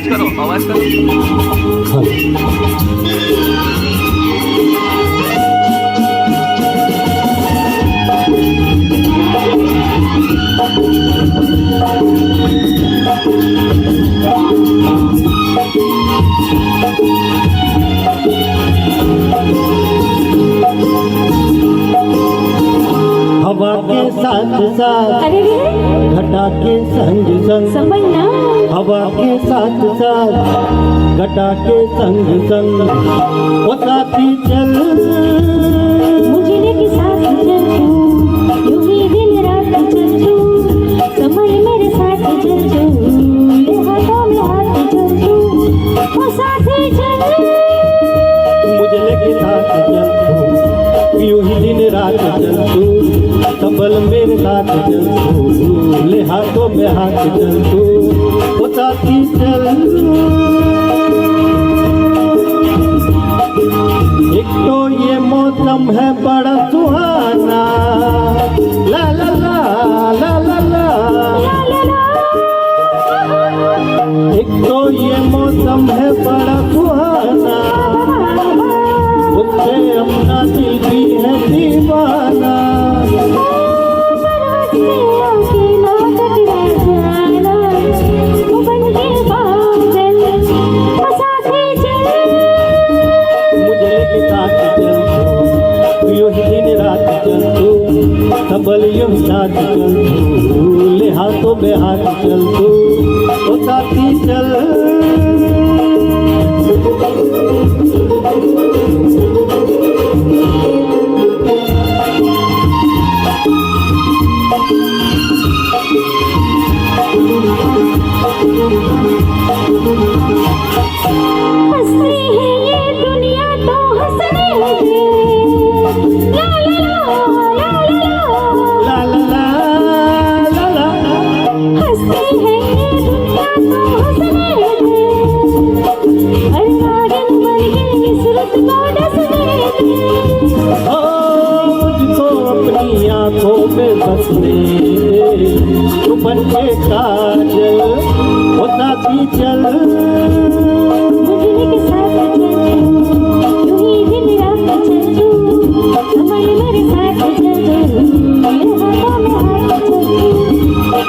आवाज करो, आवाज करो। हवा के साथ साथ अरे रे घटा के संग संग समझना हवा के साथ साथ घटा के संग संग वो साथी चल मुझे लेके साथ चल तू यूं ही दिन रात चल तू समझ मेरे साथ चल तू ले हाथों में हाथ चल तू वो साथी चल मुझे लेके साथ चल तू यूं ही दिन रात चल तू संभल मेरे साथ चल तू ले हाथों में हाथ चल तू वो साथी चल। एक तो ये मौसम है बड़ा सुहाना ला ला ला ला ला ला। एक तो ये मौसम है बड़ा सुहाना उससे अपना दिल भी है दीवाना। संभल यूं साथ चल तू ले हाथों में हाथ चल तू वो साथी चल। हंसती है ये दुनिया तो हंसने लगे ला ला ला ला ला ला ला। हंसती है ये दुनिया तो हंसने लगे हर नागिन बन के इस रुत को डसने लगे। ओ मुझको अपनी आंखों में बसने तू बन के काजल वो साथी चल। मुझे लेके साथ चल यूं ही दिन रात चल तू समझ मेरे साथ चल ले हाथों में हाथ चल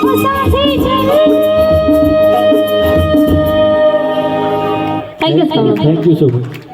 वो साथी चल। Thank you thank you so much.